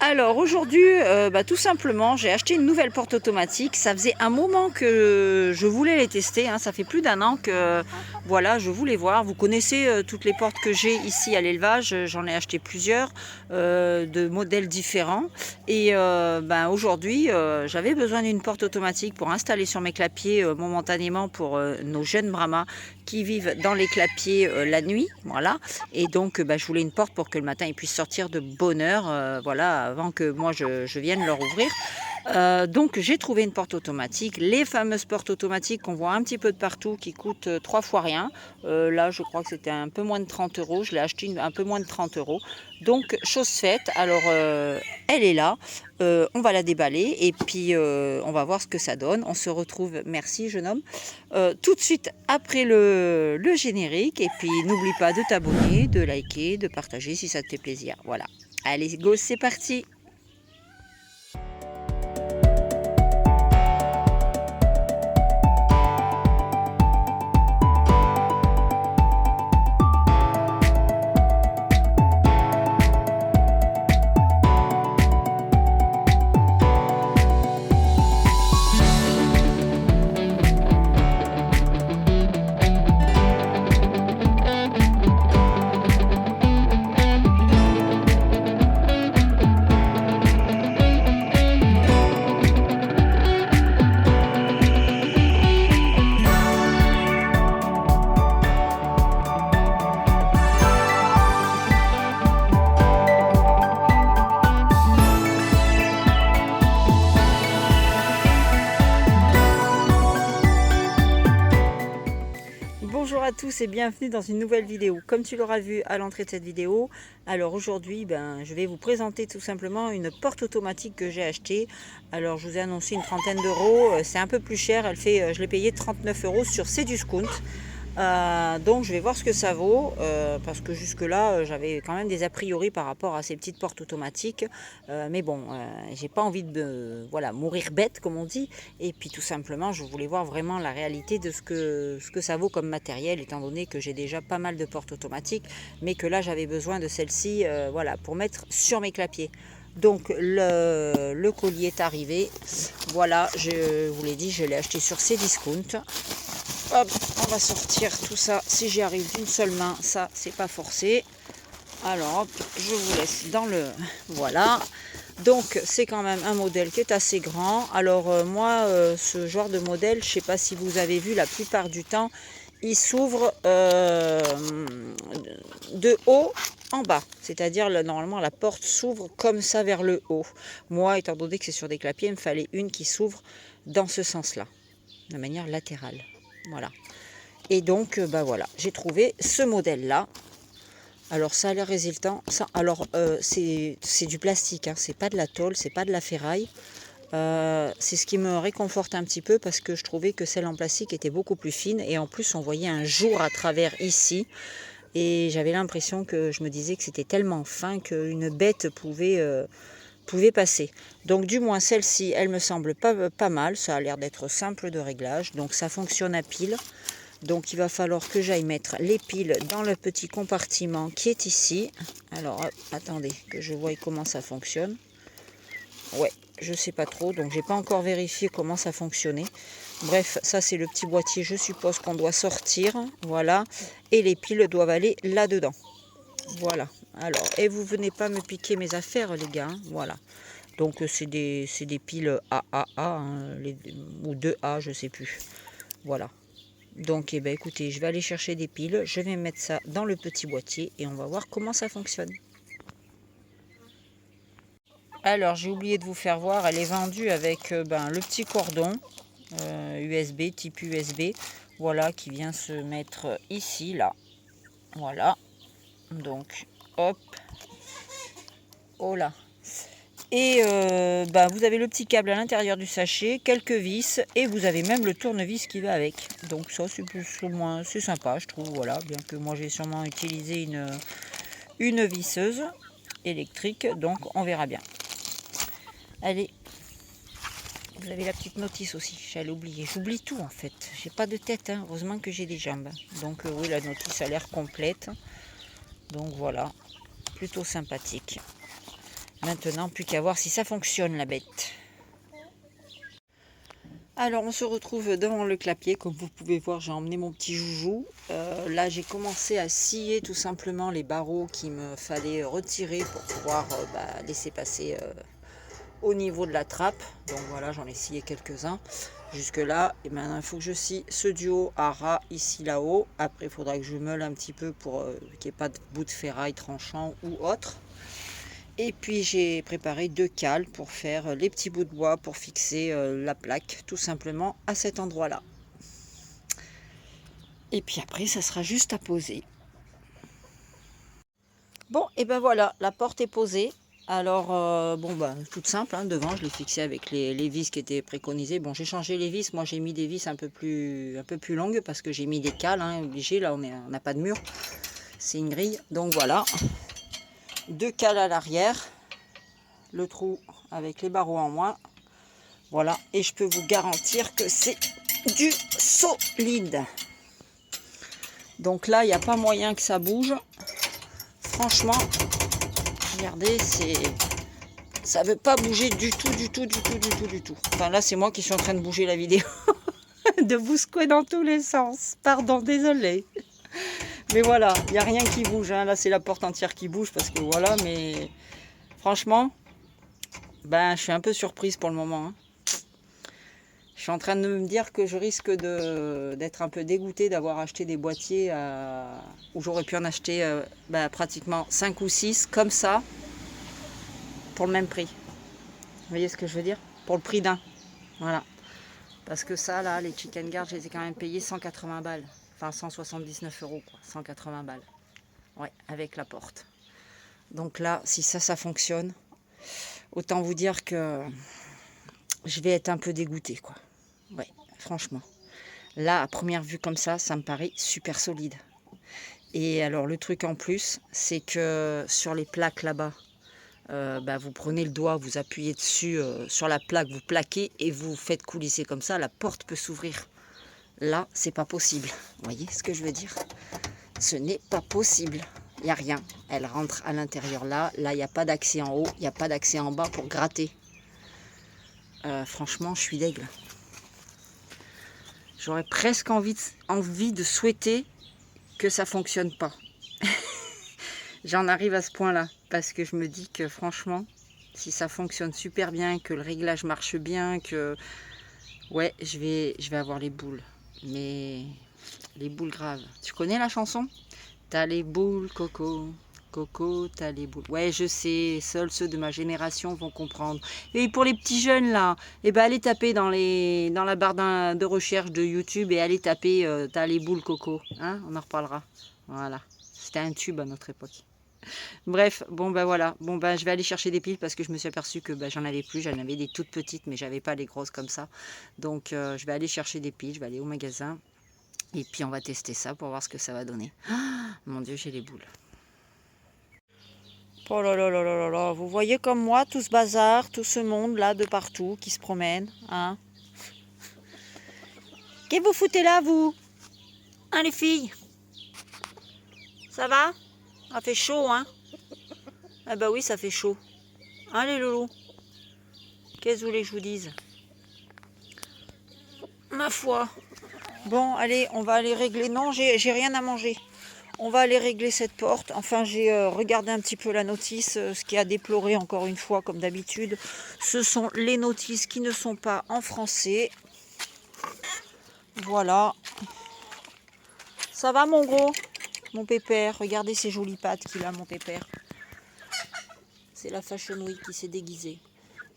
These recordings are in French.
Alors aujourd'hui, tout simplement, j'ai acheté une nouvelle porte automatique. Ça faisait un moment que je voulais les tester, hein. Ça fait plus d'un an que voilà, je voulais voir. Vous connaissez toutes les portes que j'ai ici à l'élevage. J'en ai acheté plusieurs de modèles différents. Et aujourd'hui, j'avais besoin d'une porte automatique pour installer sur mes clapiers momentanément pour nos jeunes Brahmas qui vivent dans les clapiers la nuit. Voilà. Et donc, je voulais une porte pour que le matin ils puissent sortir de bonne heure. Voilà, avant que moi je vienne leur ouvrir. Donc j'ai trouvé une porte automatique, les fameuses portes automatiques qu'on voit un petit peu de partout qui coûtent 3 fois rien. Là je crois que c'était un peu moins de 30 euros, je l'ai acheté un peu moins de 30 euros. Donc chose faite, alors elle est là, on va la déballer et puis on va voir ce que ça donne. On se retrouve, merci jeune homme, tout de suite après le générique. Et puis n'oublie pas de t'abonner, de liker, de partager si ça te fait plaisir. Voilà, allez go, c'est parti. Bonjour à tous et bienvenue dans une nouvelle vidéo. Comme tu l'auras vu à l'entrée de cette vidéo, alors aujourd'hui je vais vous présenter tout simplement une porte automatique que j'ai achetée. Alors je vous ai annoncé une trentaine d'euros, c'est un peu plus cher, je l'ai payé 39 euros sur Cdiscount. Donc je vais voir ce que ça vaut, parce que jusque là j'avais quand même des a priori par rapport à ces petites portes automatiques, mais bon, j'ai pas envie de mourir bête comme on dit. Et puis tout simplement je voulais voir vraiment la réalité de ce que ça vaut comme matériel, étant donné que j'ai déjà pas mal de portes automatiques, mais que là j'avais besoin de celle-ci pour mettre sur mes clapiers. Donc le colis est arrivé, voilà, je vous l'ai dit, je l'ai acheté sur Cdiscount. Hop, on va sortir tout ça, si j'y arrive d'une seule main, ça c'est pas forcé. Alors hop, je vous laisse dans le... Voilà, donc c'est quand même un modèle qui est assez grand. Alors moi, ce genre de modèle, je sais pas si vous avez vu, la plupart du temps, il s'ouvre de haut en bas. C'est-à-dire, normalement, la porte s'ouvre comme ça vers le haut. Moi, étant donné que c'est sur des clapiers, il me fallait une qui s'ouvre dans ce sens-là, de manière latérale. Voilà. Et donc, voilà, j'ai trouvé ce modèle-là. Alors, ça a l'air résistant. C'est du plastique, hein. C'est pas de la tôle, c'est pas de la ferraille. C'est ce qui me réconforte un petit peu parce que je trouvais que celle en plastique était beaucoup plus fine. Et en plus, on voyait un jour à travers ici. Et j'avais l'impression que je me disais que c'était tellement fin qu'une bête pouvait passer. Donc du moins celle-ci, elle me semble pas mal. Ça a l'air d'être simple de réglage. Donc ça fonctionne à pile. Donc il va falloir que j'aille mettre les piles dans le petit compartiment qui est ici. Alors attendez que je voie comment ça fonctionne. Ouais, je sais pas trop, donc j'ai pas encore vérifié comment ça fonctionnait. Bref, ça c'est le petit boîtier, je suppose qu'on doit sortir. Voilà, et les piles doivent aller là-dedans. Voilà. Alors, et vous venez pas me piquer mes affaires, les gars. Hein. Voilà. Donc, c'est des piles AAA, hein, ou 2A, je sais plus. Voilà. Donc, écoutez, je vais aller chercher des piles. Je vais mettre ça dans le petit boîtier et on va voir comment ça fonctionne. Alors, j'ai oublié de vous faire voir. Elle est vendue avec le petit cordon USB, type USB. Voilà, qui vient se mettre ici, là. Voilà. Donc, hop, oh là. Et vous avez le petit câble à l'intérieur du sachet, quelques vis, et vous avez même le tournevis qui va avec. Donc ça c'est plus ou moins, c'est sympa je trouve, voilà, bien que moi j'ai sûrement utilisé une visseuse électrique, donc on verra bien. Allez, vous avez la petite notice aussi, j'allais oublier, j'oublie tout en fait, j'ai pas de tête, hein. Heureusement que j'ai des jambes. Donc oui, la notice a l'air complète, donc voilà, plutôt sympathique. Maintenant, plus qu'à voir si ça fonctionne, la bête. Alors, on se retrouve devant le clapier. Comme vous pouvez voir, j'ai emmené mon petit joujou. Là, j'ai commencé à scier tout simplement les barreaux qu'il me fallait retirer pour pouvoir laisser passer au niveau de la trappe. Donc voilà, j'en ai scié quelques-uns. Jusque là, et maintenant il faut que je scie ce duo à ras ici là-haut. Après, il faudra que je meule un petit peu pour qu'il n'y ait pas de bout de ferraille tranchant ou autre. Et puis j'ai préparé 2 cales pour faire les petits bouts de bois pour fixer la plaque tout simplement à cet endroit là. Et puis après ça sera juste à poser. Bon, et ben voilà, la porte est posée. Alors toute simple, hein, devant je l'ai fixée avec les vis qui étaient préconisées. Bon, j'ai changé les vis, moi j'ai mis des vis un peu plus longues parce que j'ai mis des cales, hein, obligé. Là on n'a pas de mur, c'est une grille. Donc voilà, 2 cales à l'arrière. Le trou avec les barreaux en moins. Voilà, et je peux vous garantir que c'est du solide. Donc là, il n'y a pas moyen que ça bouge. Franchement, regardez, ça veut pas bouger du tout. Enfin là, c'est moi qui suis en train de bouger la vidéo. De bouscuer dans tous les sens. Pardon, désolé. Mais voilà, il n'y a rien qui bouge. Hein. Là, c'est la porte entière qui bouge parce que voilà, mais franchement, je suis un peu surprise pour le moment. Hein. Je suis en train de me dire que je risque d'être un peu dégoûtée d'avoir acheté des boîtiers où j'aurais pu en acheter pratiquement 5 ou 6 comme ça pour le même prix. Vous voyez ce que je veux dire? Pour le prix d'un. Voilà. Parce que ça, là, les Chicken Guard, je les ai quand même payés 180 balles. Enfin, 179 €, quoi. 180 balles. Ouais, avec la porte. Donc là, si ça fonctionne, autant vous dire que je vais être un peu dégoûtée, quoi. Ouais, franchement. Là, à première vue comme ça me paraît super solide. Et alors, le truc en plus, c'est que sur les plaques là-bas, vous prenez le doigt, vous appuyez dessus sur la plaque, vous plaquez et vous faites coulisser comme ça, la porte peut s'ouvrir. Là, c'est pas possible. Vous voyez ce que je veux dire? Ce n'est pas possible. Il n'y a rien. Elle rentre à l'intérieur là. Là, il n'y a pas d'accès en haut, il n'y a pas d'accès en bas pour gratter. Franchement, je suis dègle. J'aurais presque envie de souhaiter que ça fonctionne pas. J'en arrive à ce point-là parce que je me dis que franchement, si ça fonctionne super bien, que le réglage marche bien, que ouais, je vais avoir les boules. Mais les boules graves. Tu connais la chanson? T'as les boules, Coco. Coco, t'as les boules. Ouais, je sais, seuls ceux de ma génération vont comprendre. Et pour les petits jeunes, là, allez taper dans la barre de recherche de YouTube et allez taper t'as les boules, Coco. Hein, on en reparlera. Voilà. C'était un tube à notre époque. Bref, voilà. Je vais aller chercher des piles parce que je me suis aperçue que j'en avais plus. J'en avais des toutes petites, mais j'avais pas les grosses comme ça. Donc, je vais aller chercher des piles. Je vais aller au magasin. Et puis, on va tester ça pour voir ce que ça va donner. Ah, mon Dieu, j'ai les boules. Oh là là là là là là, vous voyez comme moi tout ce bazar, tout ce monde là de partout qui se promène, hein? Qu'est-ce que vous foutez là, vous? Hein, les filles? Ça va? Ça fait chaud, hein? Ah bah oui, ça fait chaud. Hein, les loulous? Qu'est-ce que vous voulez que je vous dise? Ma foi. Bon, allez, on va aller régler. Non, j'ai rien à manger. On va aller régler cette porte. Enfin, j'ai regardé un petit peu la notice. Ce qui a déploré encore une fois, comme d'habitude, ce sont les notices qui ne sont pas en français. Voilà. Ça va, mon gros? Mon pépère. Regardez ces jolies pattes qu'il a, mon pépère. C'est la Fashion Week qui s'est déguisée.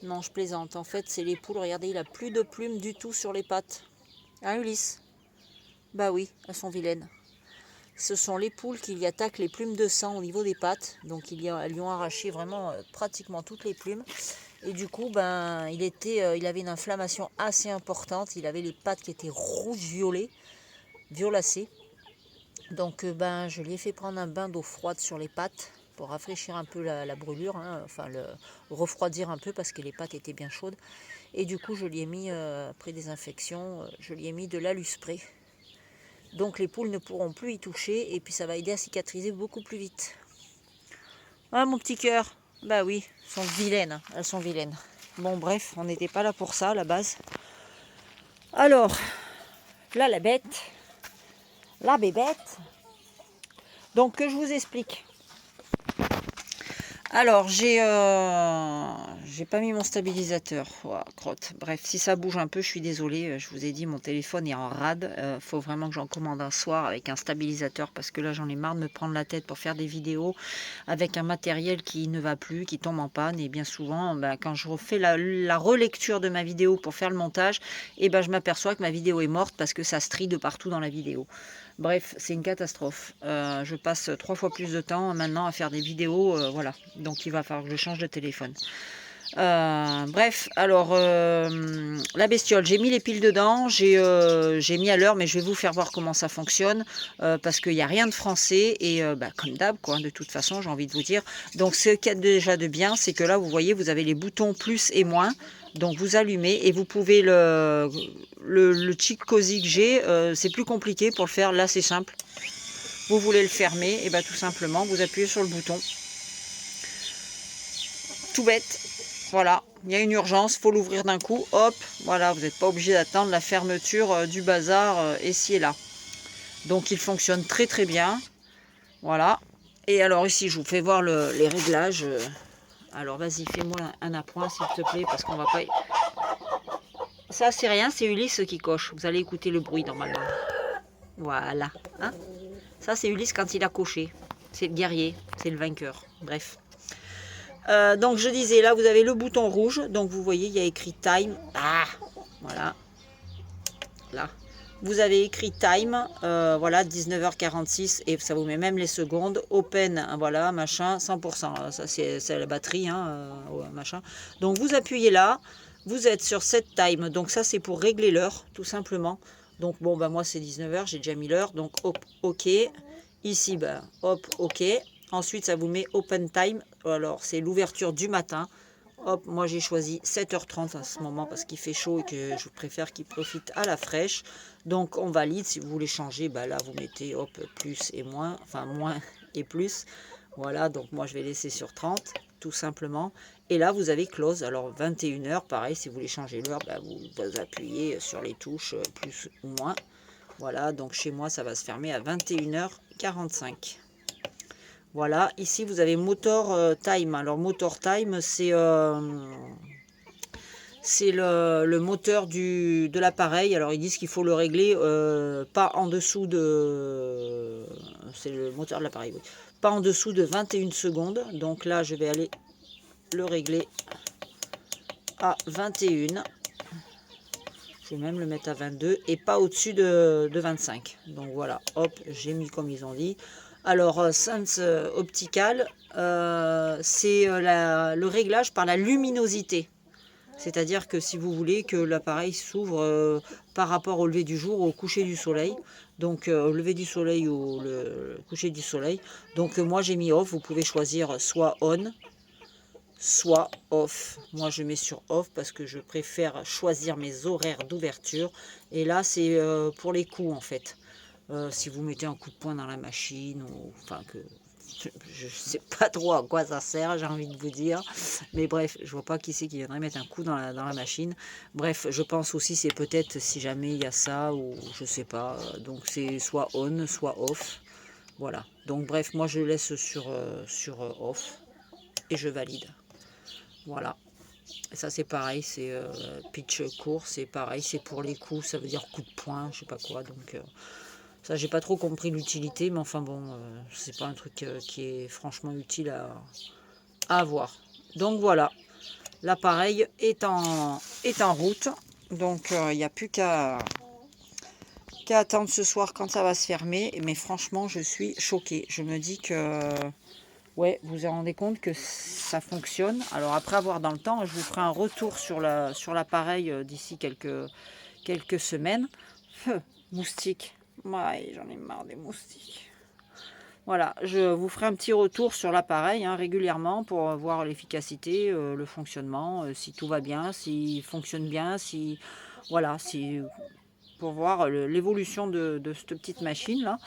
Non, je plaisante. En fait, c'est les poules. Regardez, il a plus de plumes du tout sur les pattes. Hein, Ulysse? Bah oui, elles sont vilaines. Ce sont les poules qui lui attaquent les plumes de sang au niveau des pattes. Donc elles lui ont arraché vraiment pratiquement toutes les plumes. Et du coup, il avait une inflammation assez importante. Il avait les pattes qui étaient rouges violacées. Donc je lui ai fait prendre un bain d'eau froide sur les pattes pour rafraîchir un peu la brûlure, hein, enfin le refroidir un peu parce que les pattes étaient bien chaudes. Et du coup, je lui ai mis, après désinfection, je lui ai mis de l'alu-spray. Donc les poules ne pourront plus y toucher et puis ça va aider à cicatriser beaucoup plus vite. Ah, mon petit cœur, Bah oui, elles sont vilaines, elles sont vilaines. Bon bref, on n'était pas là pour ça à la base. Alors, là la bébête. Donc que je vous explique. Alors, j'ai pas mis mon stabilisateur. Ouah, crotte. Bref, si ça bouge un peu, je suis désolée. Je vous ai dit, mon téléphone est en rade. Faut vraiment que j'en commande un soir avec un stabilisateur parce que là, j'en ai marre de me prendre la tête pour faire des vidéos avec un matériel qui ne va plus, qui tombe en panne. Et bien souvent, ben, quand je refais la relecture de ma vidéo pour faire le montage, et ben, je m'aperçois que ma vidéo est morte parce que ça strie de partout dans la vidéo. Bref, c'est une catastrophe. Je passe 3 fois plus de temps maintenant à faire des vidéos, voilà. Donc il va falloir que je change de téléphone. Bref, alors la bestiole, j'ai mis les piles dedans, j'ai mis à l'heure, mais je vais vous faire voir comment ça fonctionne parce qu'il n'y a rien de français et bah, comme d'hab, quoi, de toute façon, j'ai envie de vous dire. Donc ce qu'il y a déjà de bien, c'est que là, vous voyez, vous avez les boutons plus et moins. Donc vous allumez et vous pouvez le cheat cosy que j'ai, c'est plus compliqué pour le faire. Là, c'est simple. Vous voulez le fermer, et bien tout simplement, vous appuyez sur le bouton. Tout bête. Voilà, il y a une urgence, faut l'ouvrir d'un coup, hop, voilà, vous n'êtes pas obligé d'attendre la fermeture du bazar ici et là. Donc il fonctionne très très bien, voilà. Et alors ici, je vous fais voir les réglages. Alors vas-y, fais-moi un appoint s'il te plaît, parce qu'on va pas... Ça c'est rien, c'est Ulysse qui coche, vous allez écouter le bruit normalement. Voilà, hein. Ça c'est Ulysse quand il a coché, c'est le guerrier, c'est le vainqueur, bref. Donc je disais, là vous avez le bouton rouge, donc vous voyez il y a écrit time, voilà, là, vous avez écrit time, voilà 19h46 et ça vous met même les secondes, open, voilà, machin, 100%, ça c'est la batterie, hein, machin, donc vous appuyez là, vous êtes sur set time, donc ça c'est pour régler l'heure, tout simplement, donc bon bah moi c'est 19h, j'ai déjà mis l'heure, donc hop, ok, ici bah hop, ok. Ensuite, ça vous met Open Time. Alors, c'est l'ouverture du matin. Hop, moi j'ai choisi 7h30 à ce moment parce qu'il fait chaud et que je préfère qu'il profite à la fraîche. Donc, on valide. Si vous voulez changer, bah là, vous mettez hop, plus et moins. Enfin, moins et plus. Voilà, donc moi je vais laisser sur 30, tout simplement. Et là, vous avez close. Alors, 21h, pareil, si vous voulez changer l'heure, bah, vous appuyez sur les touches plus ou moins. Voilà, donc chez moi, ça va se fermer à 21h45. Voilà, ici vous avez Motor Time. Alors Motor Time, c'est le moteur de l'appareil. Alors ils disent qu'il faut le régler pas en dessous de... C'est le moteur de l'appareil, oui. Pas en dessous de 21 secondes. Donc là, je vais aller le régler à 21. Je vais même le mettre à 22 et pas au-dessus de 25. Donc voilà, hop, j'ai mis comme ils ont dit. Alors, Sense Optical, c'est le réglage par la luminosité. C'est-à-dire que si vous voulez que l'appareil s'ouvre par rapport au lever du jour ou au coucher du soleil, donc au lever du soleil ou le coucher du soleil. Donc moi j'ai mis off, vous pouvez choisir soit on, soit off. Moi je mets sur off parce que je préfère choisir mes horaires d'ouverture. Et là c'est pour les coups en fait. Si vous mettez un coup de poing dans la machine, ou enfin que je ne sais pas trop à quoi ça sert, j'ai envie de vous dire. Mais bref, je vois pas qui c'est qui viendrait mettre un coup dans la machine. Bref, je pense aussi c'est peut-être si jamais il y a ça ou je sais pas. Donc c'est soit on, soit off. Voilà. Donc bref, moi je laisse sur off et je valide. Voilà. Et ça c'est pareil, c'est pitch court, c'est pareil, c'est pour les coups, ça veut dire coup de poing, je sais pas quoi. Donc ça, j'ai pas trop compris l'utilité, mais enfin bon, c'est pas un truc qui est franchement utile à avoir. Donc voilà, l'appareil est en route. Donc il n'y a plus qu'à attendre ce soir quand ça va se fermer. Mais franchement, je suis choquée. Je me dis que, ouais, vous vous rendez compte que ça fonctionne. Alors après avoir dans le temps, je vous ferai un retour sur l'appareil d'ici quelques semaines. Moustique. Ouais, j'en ai marre des moustiques. Voilà, je vous ferai un petit retour sur l'appareil hein, régulièrement pour voir l'efficacité, le fonctionnement, si tout va bien, s'il fonctionne bien, voilà, pour voir l'évolution de cette petite machine là.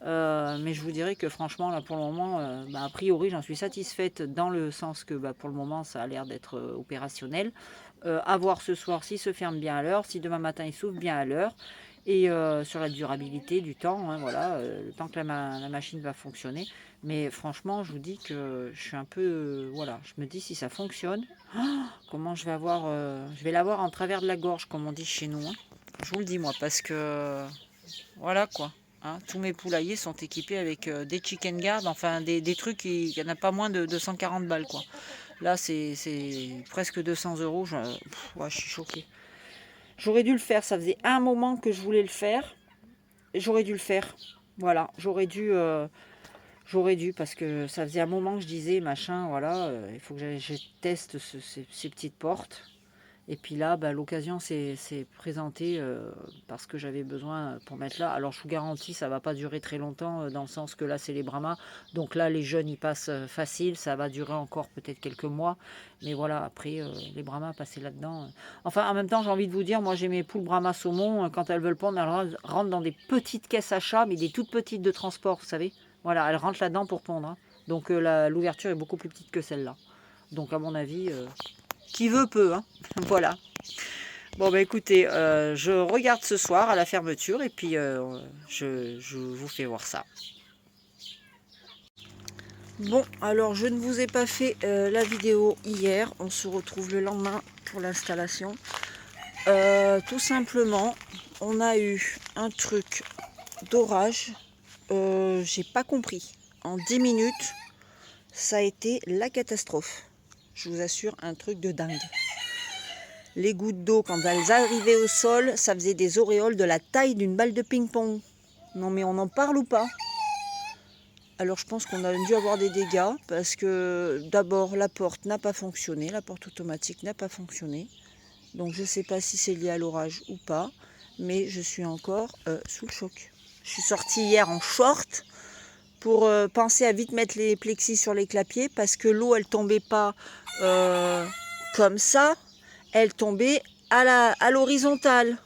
Mais je vous dirais que franchement, là, pour le moment, a priori, j'en suis satisfaite dans le sens que, pour le moment, ça a l'air d'être opérationnel. À voir ce soir s'il se ferme bien à l'heure, si demain matin il s'ouvre bien à l'heure. Et sur la durabilité du temps, hein, voilà, le temps que la machine va fonctionner. Mais franchement, je vous dis que je suis un peu... voilà, je me dis si ça fonctionne, comment je vais avoir... je vais l'avoir en travers de la gorge, comme on dit chez nous. Hein. Je vous le dis, moi, parce que... voilà, quoi. Hein, tous mes poulaillers sont équipés avec des chicken guard, enfin des trucs, il n'y en a pas moins de 240 balles, quoi. Là, c'est presque 200 euros. Ouais, je suis choquée. J'aurais dû le faire. Ça faisait un moment que je voulais le faire. J'aurais dû le faire. Voilà, j'aurais dû parce que ça faisait un moment que je disais, machin, voilà, il faut que je teste ces petites portes. Et puis là, l'occasion s'est présentée parce que j'avais besoin pour mettre là. Alors je vous garantis, ça ne va pas durer très longtemps dans le sens que là, c'est les Brahmas. Donc là, les jeunes, ils passent facile. Ça va durer encore peut-être quelques mois. Mais voilà, après, les Brahmas, passer là-dedans. Enfin, en même temps, j'ai envie de vous dire, moi, j'ai mes poules Brahmas saumon. Quand elles veulent pondre, elles rentrent dans des petites caisses à chat, mais des toutes petites de transport, vous savez. Voilà, elles rentrent là-dedans pour pondre. Hein. Donc l'ouverture est beaucoup plus petite que celle-là. Donc à mon avis... qui veut peut, hein. Voilà. Bon, écoutez, je regarde ce soir à la fermeture et puis je vous fais voir ça. Bon, alors je ne vous ai pas fait la vidéo hier. On se retrouve le lendemain pour l'installation. Tout simplement, on a eu un truc d'orage. J'ai pas compris. En 10 minutes, ça a été la catastrophe. Je vous assure, un truc de dingue. Les gouttes d'eau, quand elles arrivaient au sol, ça faisait des auréoles de la taille d'une balle de ping-pong. Non mais on en parle ou pas? Alors je pense qu'on a dû avoir des dégâts parce que d'abord la porte n'a pas fonctionné, la porte automatique n'a pas fonctionné. Donc je ne sais pas si c'est lié à l'orage ou pas, mais je suis encore sous le choc. Je suis sortie hier en short pour penser à vite mettre les plexis sur les clapiers parce que l'eau elle tombait pas comme ça. Elle tombait à l'horizontale.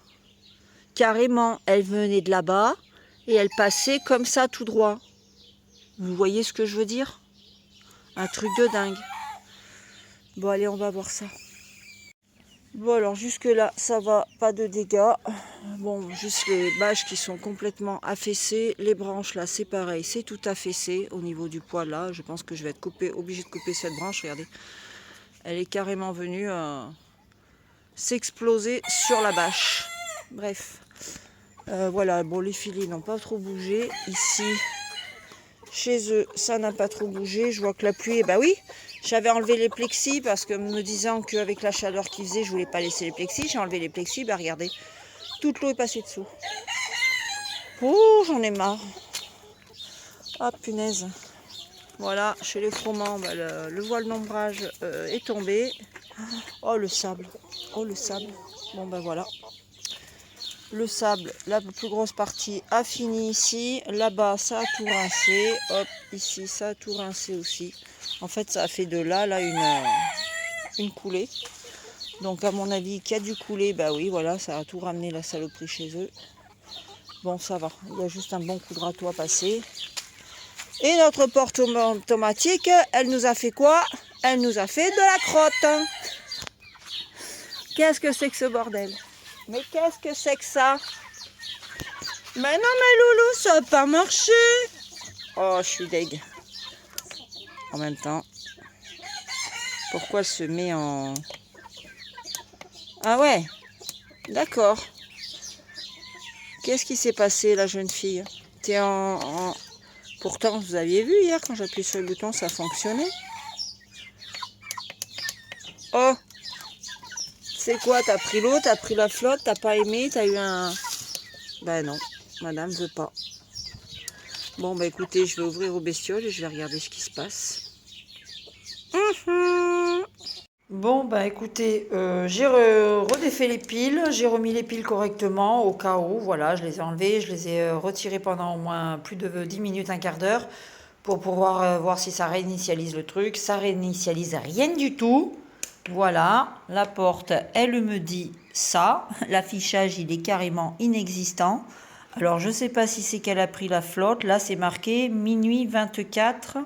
Carrément, elle venait de là-bas et elle passait comme ça tout droit. Vous voyez ce que je veux dire? Un truc de dingue. Bon, allez, on va voir ça. Bon, alors jusque-là, ça va, pas de dégâts. Bon, juste les bâches qui sont complètement affaissées. Les branches, là, c'est pareil, c'est tout affaissé au niveau du poids, là. Je pense que je vais être obligée de couper cette branche, regardez. Elle est carrément venue... s'exploser sur la bâche. Bref, voilà, bon, les filets n'ont pas trop bougé. Ici, chez eux, ça n'a pas trop bougé. Je vois que la pluie, oui, j'avais enlevé les plexis parce que me disant qu'avec la chaleur qu'il faisait, je voulais pas laisser les plexis. J'ai enlevé les plexis, regardez, toute l'eau est passée dessous. Oh, j'en ai marre. Ah, punaise. Voilà, chez les froment, le voile d'ombrage est tombé. Oh, le sable. Oh, le sable. Bon, voilà. Le sable, la plus grosse partie a fini ici. Là-bas, ça a tout rincé. Hop, ici, ça a tout rincé aussi. En fait, ça a fait de là une coulée. Donc, à mon avis, qui a dû couler, oui, voilà, ça a tout ramené la saloperie chez eux. Bon, ça va. Il y a juste un bon coup de râteau à passer. Et notre porte automatique, elle nous a fait quoi? Elle nous a fait de la crotte. Qu'est-ce que c'est que ce bordel? Mais qu'est-ce que c'est que ça? Mais non, mais loulou, ça n'a pas marché. Oh, je suis deg. En même temps, pourquoi elle se met en... Ah ouais, d'accord. Qu'est-ce qui s'est passé, la jeune fille? T'es en... Pourtant, vous aviez vu hier, quand j'appuie sur le bouton, ça fonctionnait. Oh! C'est quoi? T'as pris l'eau, t'as pris la flotte, t'as pas aimé, t'as eu un... Non, madame veut pas. Bon, écoutez, je vais ouvrir aux bestioles et je vais regarder ce qui se passe. Bon, écoutez, j'ai redéfait les piles, j'ai remis les piles correctement au cas où, voilà, je les ai enlevées, je les ai retirées pendant au moins plus de 10 minutes, un quart d'heure, pour pouvoir voir si ça réinitialise le truc. Ça réinitialise rien du tout. Voilà, la porte, elle me dit ça. L'affichage, il est carrément inexistant. Alors, je ne sais pas si c'est qu'elle a pris la flotte. Là, c'est marqué minuit 24.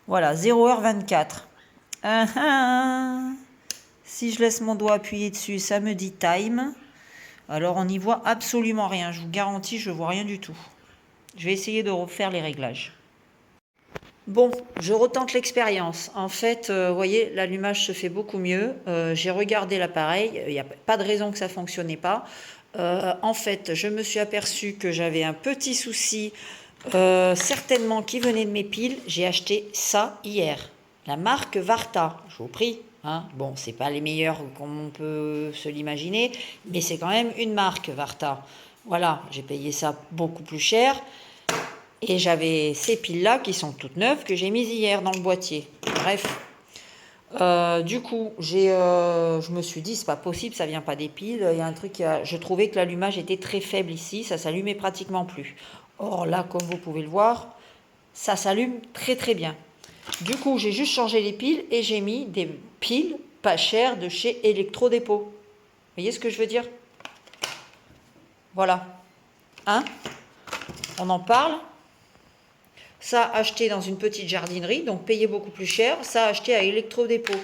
Voilà, 0h24. Ah, ah. Si je laisse mon doigt appuyé dessus, ça me dit time. Alors, on n'y voit absolument rien. Je vous garantis, je ne vois rien du tout. Je vais essayer de refaire les réglages. Bon, je retente l'expérience. En fait, vous voyez, l'allumage se fait beaucoup mieux. J'ai regardé l'appareil, il n'y a pas de raison que ça ne fonctionnait pas. En fait, je me suis aperçue que j'avais un petit souci, certainement qui venait de mes piles. J'ai acheté ça hier, la marque Varta. Je vous prie. Hein. Bon, c'est pas les meilleurs comme on peut se l'imaginer, mais c'est quand même une marque Varta. Voilà, j'ai payé ça beaucoup plus cher. Et j'avais ces piles-là qui sont toutes neuves que j'ai mises hier dans le boîtier. Bref. Du coup, je me suis dit, c'est pas possible, ça vient pas des piles. Il y a un truc, je trouvais que l'allumage était très faible ici, ça s'allumait pratiquement plus. Or là, comme vous pouvez le voir, ça s'allume très très bien. Du coup, j'ai juste changé les piles et j'ai mis des piles pas chères de chez Electrodépôt. Vous voyez ce que je veux dire? Voilà. Hein? On en parle. Ça acheté dans une petite jardinerie, donc payé beaucoup plus cher. Ça acheté à Electrodépôt.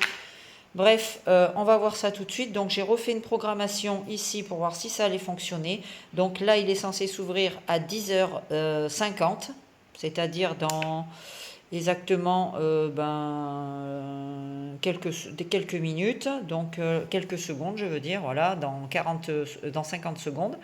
Bref, on va voir ça tout de suite. Donc j'ai refait une programmation ici pour voir si ça allait fonctionner. Donc là, il est censé s'ouvrir à 10h50, c'est-à-dire dans exactement quelques minutes, donc quelques secondes, je veux dire, voilà, dans 50 secondes.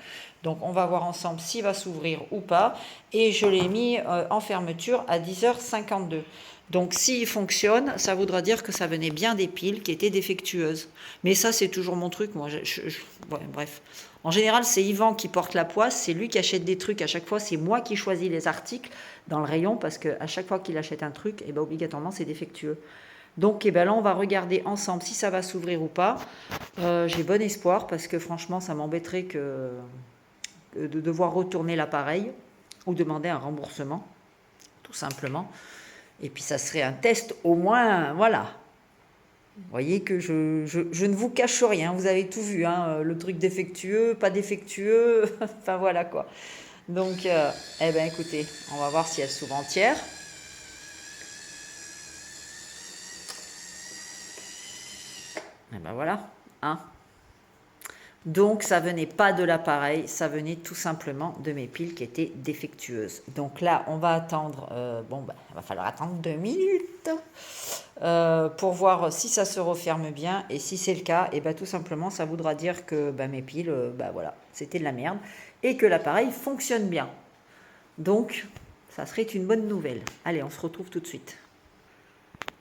Donc on va voir ensemble s'il va s'ouvrir ou pas. Et je l'ai mis en fermeture à 10h52. Donc s'il fonctionne, ça voudra dire que ça venait bien des piles qui étaient défectueuses. Mais ça, c'est toujours mon truc. Moi, ouais, bref. En général, c'est Yvan qui porte la poisse. C'est lui qui achète des trucs à chaque fois. C'est moi qui choisis les articles dans le rayon parce qu'à chaque fois qu'il achète un truc, eh ben, obligatoirement, c'est défectueux. Donc eh ben là, on va regarder ensemble si ça va s'ouvrir ou pas. J'ai bon espoir parce que franchement, ça m'embêterait de devoir retourner l'appareil ou demander un remboursement, tout simplement. Et puis ça serait un test au moins, voilà. Vous voyez que je ne vous cache rien, vous avez tout vu, hein, le truc défectueux, pas défectueux, enfin voilà quoi. Donc, eh ben écoutez, on va voir si elle s'ouvre entière. Et ben voilà, hein. Donc ça venait pas de l'appareil, ça venait tout simplement de mes piles qui étaient défectueuses. Donc là, on va attendre, il va falloir attendre 2 minutes pour voir si ça se referme bien. Et si c'est le cas, et ben tout simplement, ça voudra dire que mes piles, voilà, c'était de la merde et que l'appareil fonctionne bien. Donc, ça serait une bonne nouvelle. Allez, on se retrouve tout de suite.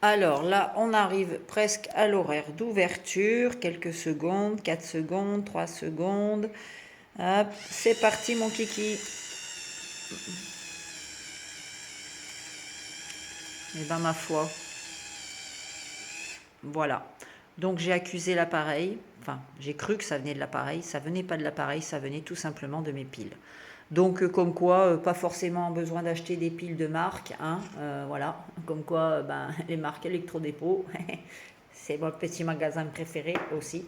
Alors là, on arrive presque à l'horaire d'ouverture. Quelques secondes, 4 secondes, 3 secondes. Hop, c'est parti mon kiki. Et ben ma foi. Voilà. Donc j'ai accusé l'appareil. Enfin, j'ai cru que ça venait de l'appareil. Ça venait pas de l'appareil, ça venait tout simplement de mes piles. Donc comme quoi, pas forcément besoin d'acheter des piles de marque, hein, voilà, comme quoi les marques Electrodépôt, c'est mon petit magasin préféré aussi.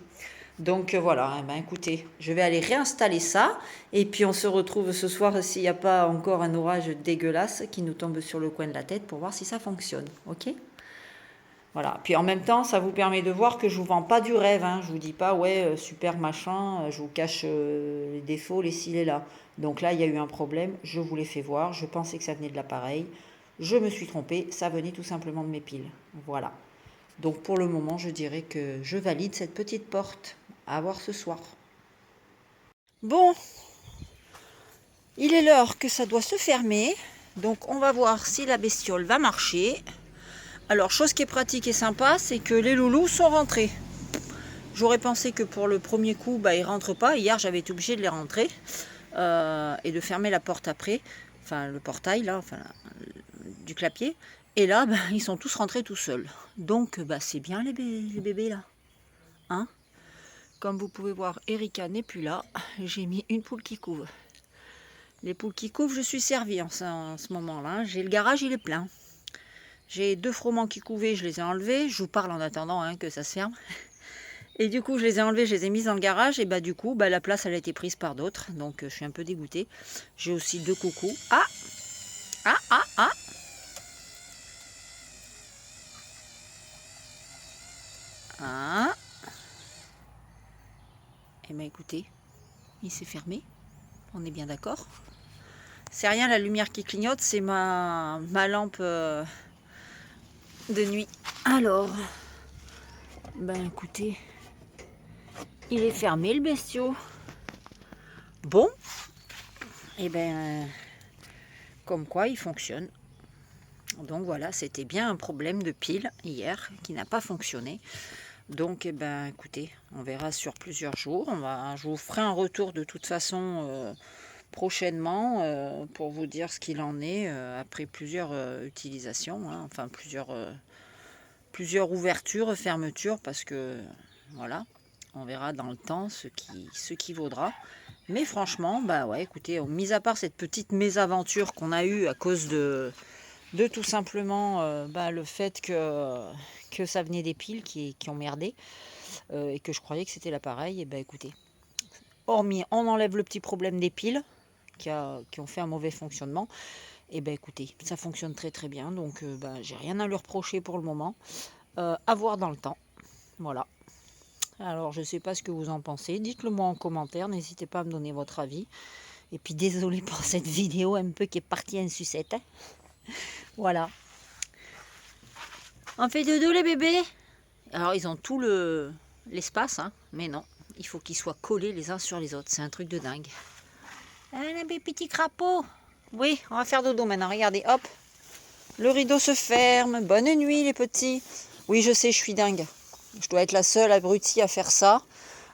Donc voilà, écoutez, je vais aller réinstaller ça, et puis on se retrouve ce soir s'il n'y a pas encore un orage dégueulasse qui nous tombe sur le coin de la tête pour voir si ça fonctionne, ok ? Voilà, puis en même temps, ça vous permet de voir que je ne vous vends pas du rêve, hein. Je ne vous dis pas, ouais, super machin, je vous cache les défauts, les ci, les là. Donc là, il y a eu un problème, je vous l'ai fait voir, je pensais que ça venait de l'appareil, je me suis trompée, ça venait tout simplement de mes piles. Voilà. Donc pour le moment, je dirais que je valide cette petite porte. À voir ce soir. Bon, il est l'heure que ça doit se fermer, donc on va voir si la bestiole va marcher. Alors, chose qui est pratique et sympa, c'est que les loulous sont rentrés. J'aurais pensé que pour le premier coup, ils ne rentrent pas. Hier, j'avais été obligée de les rentrer et de fermer la porte après. Enfin, le portail, là, du clapier. Et là, ils sont tous rentrés tout seuls. Donc, c'est bien les bébés, là. Hein? Comme vous pouvez voir, Erika n'est plus là. J'ai mis une poule qui couve. Les poules qui couvent, je suis servie en ce moment-là. J'ai le garage, il est plein. J'ai 2 froment qui couvaient, je les ai enlevés. Je vous parle en attendant que ça se ferme. Et du coup, je les ai enlevées, je les ai mises dans le garage. Et bah du coup, bah, la place, elle a été prise par d'autres. Donc, je suis un peu dégoûtée. J'ai aussi 2 coucous. Ah! Ah, ah, ah! Ah! Eh bien, écoutez, il s'est fermé. On est bien d'accord. C'est rien, la lumière qui clignote, c'est ma lampe de nuit. Alors, ben écoutez, il est fermé le bestiau. Bon, et ben comme quoi il fonctionne. Donc voilà, c'était bien un problème de pile hier qui n'a pas fonctionné. Donc eh ben écoutez, on verra sur plusieurs jours. Je vous ferai un retour de toute façon prochainement pour vous dire ce qu'il en est après plusieurs utilisations, hein, enfin plusieurs ouvertures, fermetures, parce que voilà, on verra dans le temps ce qui vaudra. Mais franchement, bah ouais, écoutez, mis à part cette petite mésaventure qu'on a eue à cause de tout simplement le fait que ça venait des piles qui ont merdé et que je croyais que c'était l'appareil, et bah écoutez, hormis on enlève le petit problème des piles qui ont fait un mauvais fonctionnement, et bah écoutez, ça fonctionne très très bien, donc j'ai rien à lui reprocher pour le moment. À voir dans le temps, voilà. Alors je sais pas ce que vous en pensez, dites-le moi en commentaire, n'hésitez pas à me donner votre avis. Et puis désolé pour cette vidéo un peu qui est partie en sucette, hein. Voilà. On fait dodo les bébés. Alors ils ont tout l'espace, hein, mais non, il faut qu'ils soient collés les uns sur les autres, c'est un truc de dingue. Ah, les petits crapauds. Oui, on va faire dodo maintenant, regardez, hop. Le rideau se ferme, bonne nuit les petits. Oui, je sais, je suis dingue. Je dois être la seule abrutie à faire ça,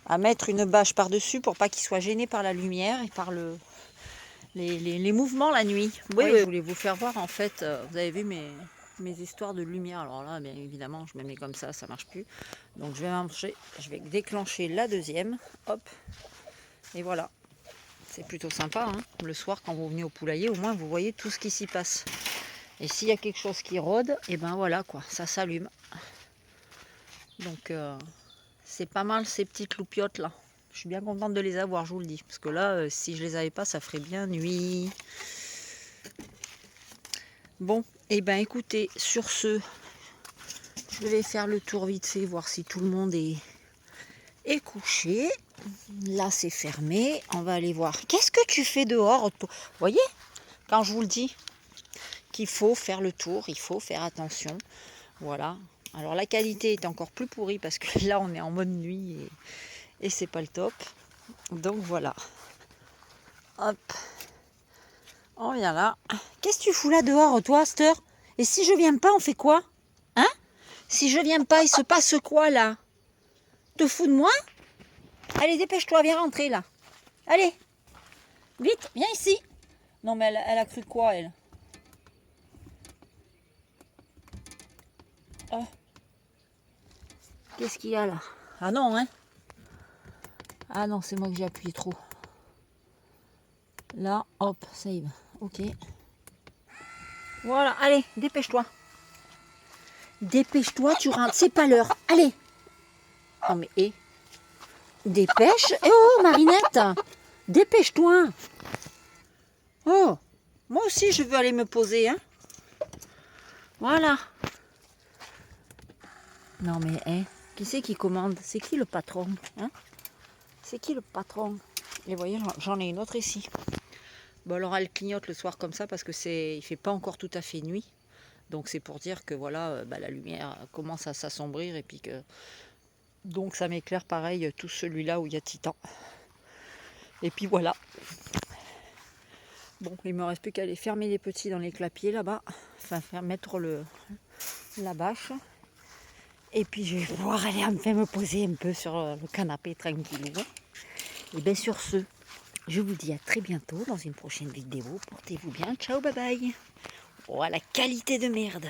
à mettre une bâche par-dessus pour pas qu'ils soient gênés par la lumière et par les mouvements la nuit. Oui, je voulais vous faire voir en fait, vous avez vu mes histoires de lumière. Alors là, bien évidemment, je me mets comme ça marche plus. Donc je vais déclencher la deuxième, hop, et voilà. C'est plutôt sympa, hein. Le soir quand vous venez au poulailler, au moins vous voyez tout ce qui s'y passe. Et s'il y a quelque chose qui rôde, et ben voilà quoi, ça s'allume. Donc c'est pas mal ces petites loupiottes là. Je suis bien contente de les avoir, je vous le dis. Parce que là, si je les avais pas, ça ferait bien nuit. Bon, et ben écoutez, sur ce, je vais faire le tour vite fait, voir si tout le monde est couché. Là, c'est fermé. On va aller voir. Qu'est-ce que tu fais dehors? Vous voyez, quand je vous le dis, qu'il faut faire le tour, il faut faire attention. Voilà. Alors la qualité est encore plus pourrie parce que là, on est en mode nuit et c'est pas le top. Donc voilà. Hop. On vient là. Qu'est-ce que tu fous là dehors, toi, Steur? Et si je viens pas, on fait quoi? Hein? Si je viens pas, il se passe quoi, là? Te fous de moi? Allez, dépêche-toi, viens rentrer, là. Allez. Vite, viens ici. Non, mais elle a cru quoi, elle? Oh. Qu'est-ce qu'il y a, là? Ah non, hein? Ah non, c'est moi que j'ai appuyé trop. Là, hop, save. Ok. Voilà, allez, dépêche-toi. Dépêche-toi, tu rentres. C'est pas l'heure. Allez. Oh, mais hé. Dépêche. Oh, Marinette. Dépêche-toi. Oh, moi aussi, je veux aller me poser, hein. Voilà. Non, mais, hein, qui c'est qui commande? C'est qui le patron, hein? C'est qui le patron? Et vous voyez, j'en ai une autre ici. Bon, alors elle clignote le soir comme ça parce que il fait pas encore tout à fait nuit. Donc c'est pour dire que voilà, la lumière commence à s'assombrir et puis que donc ça m'éclaire pareil tout celui-là où il y a Titan. Et puis voilà. Bon, il me reste plus qu'à aller fermer les petits dans les clapiers là-bas, enfin mettre la bâche. Et puis je vais pouvoir aller enfin me poser un peu sur le canapé tranquille. Et bien sur ce, je vous dis à très bientôt dans une prochaine vidéo. Portez-vous bien. Ciao, bye bye. Oh, la qualité de merde.